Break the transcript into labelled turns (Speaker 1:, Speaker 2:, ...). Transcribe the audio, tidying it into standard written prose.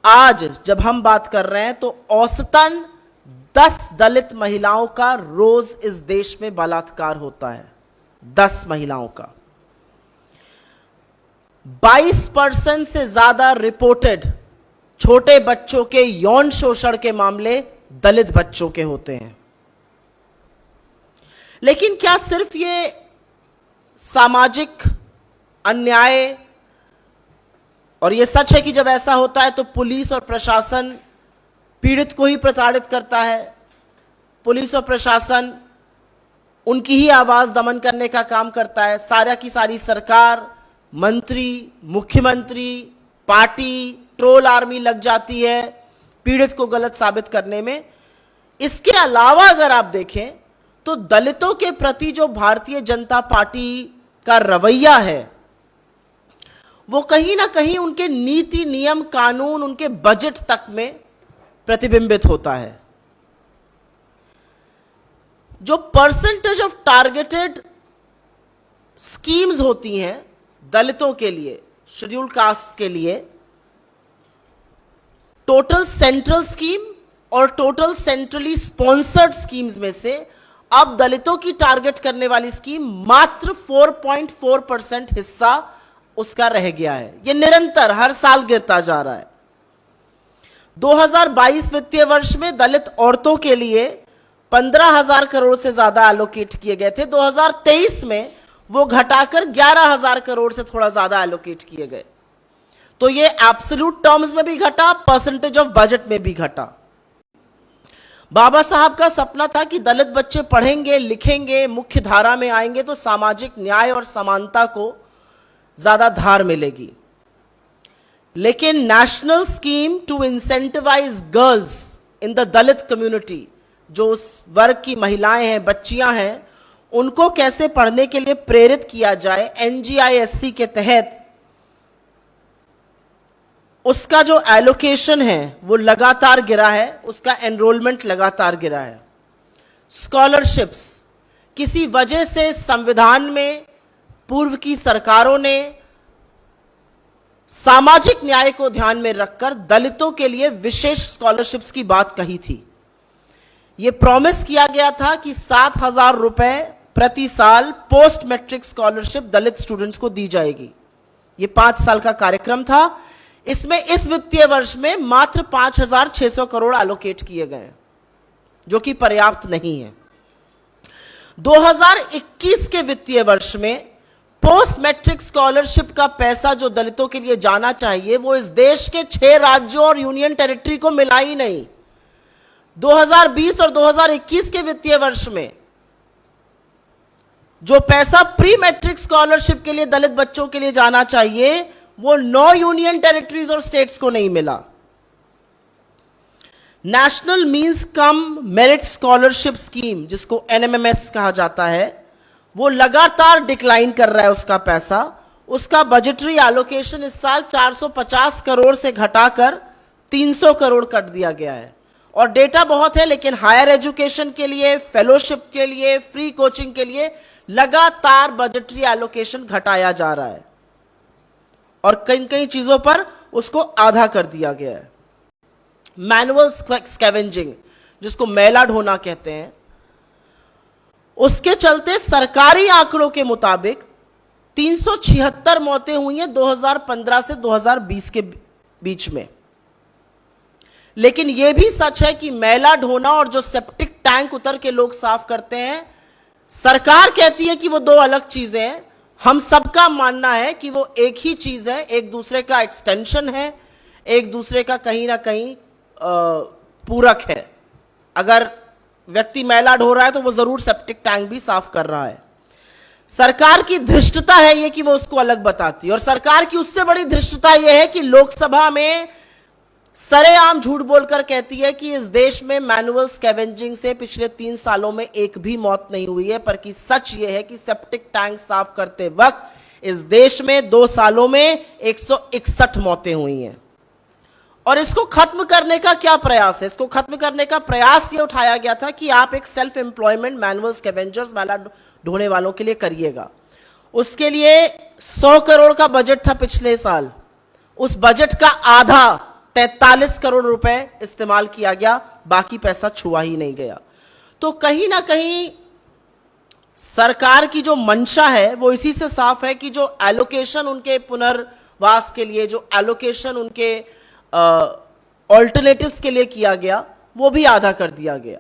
Speaker 1: आज जब हम बात कर रहे हैं तो औसतन 10 दलित महिलाओं का रोज इस देश में बलात्कार होता है। 10 महिलाओं का। 22% से ज्यादा रिपोर्टेड छोटे बच्चों के यौन शोषण के मामले दलित बच्चों के होते हैं। लेकिन क्या सिर्फ ये सामाजिक अन्याय, और यह सच है कि जब ऐसा होता है तो पुलिस और प्रशासन पीड़ित को ही प्रताड़ित करता है, पुलिस और प्रशासन उनकी ही आवाज दमन करने का काम करता है, सारा की सारी सरकार, मंत्री, मुख्यमंत्री, पार्टी, ट्रोल आर्मी लग जाती है पीड़ित को गलत साबित करने में। इसके अलावा अगर आप देखें तो दलितों के प्रति जो भारतीय जनता पार्टी का रवैया है वो कहीं ना कहीं उनके नीति, नियम, कानून, उनके बजट तक में प्रतिबिंबित होता है। जो परसेंटेज ऑफ टारगेटेड स्कीम्स होती हैं दलितों के लिए, शेड्यूल कास्ट के लिए, टोटल सेंट्रल स्कीम और टोटल सेंट्रली स्पॉन्सर्ड स्कीम्स में से अब दलितों की टारगेट करने वाली स्कीम मात्र 4.4% हिस्सा उसका रह गया है। यह निरंतर हर साल गिरता जा रहा है। 2022 वित्तीय वर्ष में दलित औरतों के लिए 15,000 करोड़ से ज्यादा एलोकेट किए गए थे। 2023 में वो घटाकर 11,000 करोड़ से थोड़ा ज्यादा एलोकेट किए गए। तो ये एब्सोल्यूट टर्म्स में भी घटा, परसेंटेज ऑफ बजट में भी घटा। बाबा साहब का सपना था कि दलित बच्चे पढ़ेंगे, लिखेंगे, मुख्य धारा में आएंगे तो सामाजिक न्याय और समानता को ज्यादा धार मिलेगी। लेकिन national scheme to incentivise girls in the Dalit community, जो उस वर्ग की महिलाएं हैं, बच्चियां हैं, उनको कैसे पढ़ने के लिए प्रेरित किया जाए, NGISC के तहत उसका जो एलोकेशन है वो लगातार गिरा है, उसका एनरोलमेंट लगातार गिरा है। स्कॉलरशिप्स, किसी वजह से संविधान में पूर्व की सरकारों ने सामाजिक न्याय को ध्यान में रखकर दलितों के लिए विशेष स्कॉलरशिप्स की बात कही थी। यह प्रॉमिस किया गया था कि 7,000 रुपए प्रति साल पोस्ट मैट्रिक स्कॉलरशिप दलित स्टूडेंट्स को दी जाएगी। यह 5 साल का कार्यक्रम था। इसमें इस वित्तीय वर्ष में मात्र 5,600 करोड़ एलोकेट किए गए, जो कि पर्याप्त नहीं है। 2021 के वित्तीय वर्ष में पोस्ट मैट्रिक स्कॉलरशिप का पैसा जो दलितों के लिए जाना चाहिए वो इस देश के 6 राज्यों और यूनियन टेरिटरी को मिला ही नहीं। 2020 और 2021 के वित्तीय वर्ष में जो पैसा प्री मैट्रिक स्कॉलरशिप के लिए दलित बच्चों के लिए जाना चाहिए वो 9 यूनियन टेरिटरीज और स्टेट्स को नहीं मिला। National means cum merit scholarship scheme, जिसको NMMS कहा जाता है, वो लगातार डिक्लाइन कर रहा है उसका पैसा। उसका बजटरी एलोकेशन इस साल 450 करोड़ से घटाकर 300 करोड़ कर दिया गया है। और डेटा बहुत है, लेकिन हायर एजुकेशन के लिए, फेलोशिप के लिए, फ्री कोचिंग के लिए लगातार बजटरी एलोकेशन घटाया जा रहा है और कई कई चीजों पर उसको आधा कर दिया गया है। मैनुअल स्कैवेंजिंग, जिसको मैला ढोना कहते हैं, उसके चलते सरकारी आंकड़ों के मुताबिक 376 मौतें हुई हैं 2015 से 2020 के बीच में। लेकिन यह भी सच है कि मैला ढोना और जो सेप्टिक टैंक उतर के लोग साफ करते हैं, सरकार कहती है कि वो 2 अलग चीजें हैं। हम सबका मानना है कि वो एक ही चीज है, एक दूसरे का एक्सटेंशन है, एक दूसरे का कहीं ना कहीं पूरक है। अगर व्यक्ति मैला ढो रहा है तो वो जरूर सेप्टिक टैंक भी साफ कर रहा है। सरकार की धृष्टता है ये कि वो उसको अलग बताती है, और सरकार की उससे बड़ी धृष्टता यह है कि लोकसभा में सरेआम झूठ बोलकर कहती है कि इस देश में मैनुअल स्कैवेंजिंग से पिछले 3 सालों में एक भी मौत नहीं हुई है। पर कि सच यह है कि सेप्टिक टैंक साफ करते वक्त इस देश में 2 सालों में 161 मौतें हुई हैं। और इसको खत्म करने का क्या प्रयास है? इसको खत्म करने का प्रयास ये उठाया गया था कि आप एक सेल्फ एम्प्लॉयमेंट मैनुअल स्कैवेंजर्स मैला ढोने वालों के लिए करिएगा। उसके लिए 100 करोड़ का बजट था पिछले साल, उस बजट का आधा 43 करोड़ रुपए इस्तेमाल किया गया, बाकी पैसा छुआ ही नहीं गया। तो कहीं ना कहीं सरकार की जो मंशा है वो इसी से साफ है कि जो एलोकेशन उनके पुनर्वास के लिए, जो एलोकेशन उनके ऑल्टरनेटिव्स के लिए किया गया, वो भी आधा कर दिया गया।